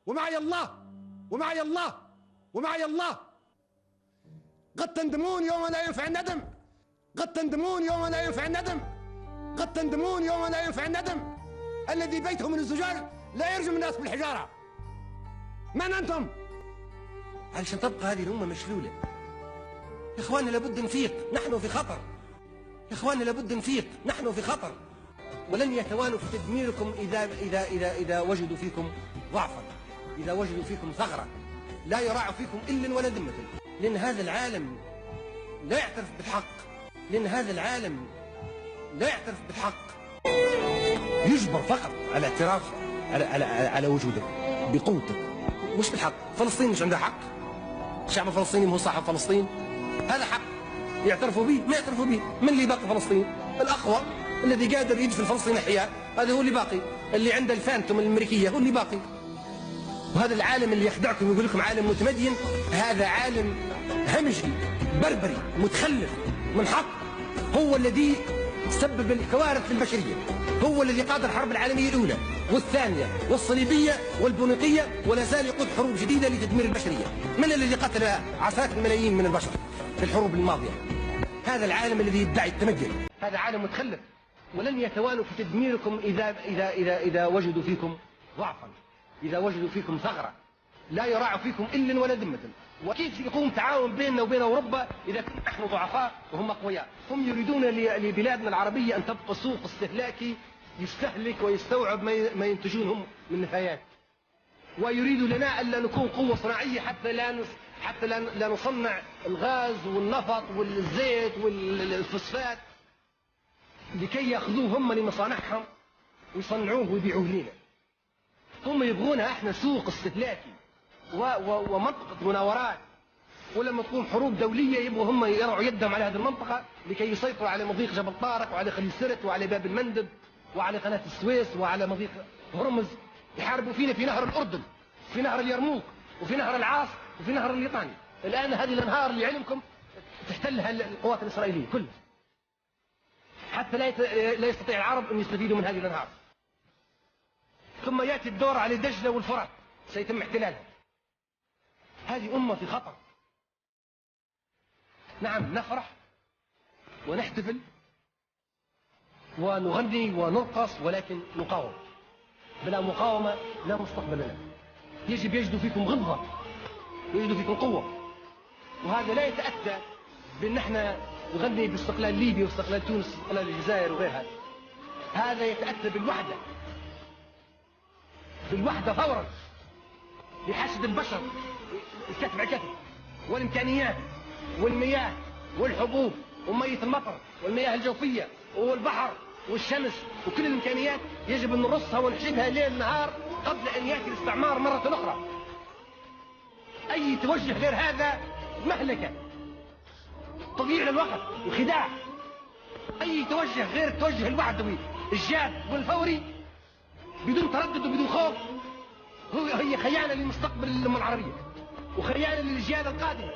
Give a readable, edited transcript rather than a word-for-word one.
ومعي الله ومعي الله ومعي الله. قد تندمون يوم لا ينفع الندم، قد تندمون يوم لا ينفع الندم، قد تندمون يوم لا ينفع الندم. الذي بيته من الزجاج لا يرجم الناس بالحجارة. من أنتم؟ علشان تبقى هذه الأمة مشلولة. يا إخواننا لابد نفيق، نحن في خطر. يا إخواننا لابد نفيق، نحن في خطر. ولن يتوانوا في تدميركم إذا وجدوا فيكم ضعفا، إذا وجدوا فيكم ثغرة، لا يراعوا فيكم إلا ولا ذمة. لأن هذا العالم لا يعترف بالحق، لأن هذا العالم لا يعترف بالحق. يجبر فقط على اعتراف على وجودك بقوتك، مش بالحق. فلسطين مش عندها حق، الشعب الفلسطيني مو صاحب فلسطين، هذا حق يعترفوا به ما يعترفوا به. من اللي باقي فلسطين؟ الأقوى الذي قادر يدفن الفلسطيني أحياء، هذا هو اللي باقي. اللي عنده الفانتوم الأمريكية هو اللي باقي. وهذا العالم اللي يخدعكم ويقول لكم عالم متمدين، هذا عالم همجي بربري متخلف منحط. هو الذي سبب الكوارث للبشرية، هو الذي قاد الحرب العالمية الأولى والثانية والصليبية والبونيقية، ولا زال يقود حروب جديدة لتدمير البشرية. من الذي قتل عشرات الملايين من البشر في الحروب الماضية؟ هذا العالم الذي يدعي التمدن. هذا عالم متخلف. ولن يتوانوا في تدميركم إذا وجدوا فيكم ضعفا، إذا وجدوا فيكم ثغرة، لا يراعوا فيكم إلا ولا ذمة. وكيف يقوم تعاون بيننا وبين أوروبا إذا كنا نحن ضعفاء وهم أقوياء؟ هم يريدون لبلادنا العربية أن تبقى سوق استهلاكي يستهلك ويستوعب ما ينتجونه من نفايات، ويريدوا لنا ألا نكون قوة صناعية حتى لا نصنع الغاز والنفط والزيت والفوسفات لكي يأخذوه هم لمصانعهم ويصنعوه ويبيعوه لنا. هم يبغونها احنا سوق استهلاكي ومنطقة مناورات، ولما تقوم حروب دولية يبغوا هم يرعوا يدهم على هذه المنطقة لكي يسيطروا على مضيق جبل طارق وعلى خليج سرت وعلى باب المندب وعلى قناة السويس وعلى مضيق هرمز. يحاربوا فينا في نهر الأردن، في نهر اليرموك، وفي نهر العاص، وفي نهر الليطاني. الآن هذه الأنهار اللي علمكم تحتلها القوات الإسرائيلية كلها، حتى لا يستطيع العرب أن يستفيدوا من هذه الأنهار. ثم يأتي الدور على دجلة والفرات سيتم احتلالها. هذه أمة في خطر. نعم نفرح ونحتفل ونغني ونرقص، ولكن نقاوم. بلا مقاومة لا مستقبل لنا. يجب يجدوا فيكم غلظة ويجدوا فيكم قوة. وهذا لا يتأتى بأن احنا نغني باستقلال ليبيا واستقلال تونس واستقلال الجزائر وغيرها. هذا يتأتى بالوحدة، بالوحدة فورا، لحشد البشر الكتف على كتف، والإمكانيات والمياه والحبوب ومية المطر والمياه الجوفية والبحر والشمس وكل الإمكانيات يجب أن نرصها ونحشدها ليل نهار قبل أن يأتي الاستعمار مرة أخرى. أي توجه غير هذا مهلكة، تضييع للوقت وخداع. أي توجه غير التوجه الوحدوي الجاد والفوري بدون تردد وبدون خوف هي خيانة لمستقبل الأمة العربية وخيانة للأجيال القادمة.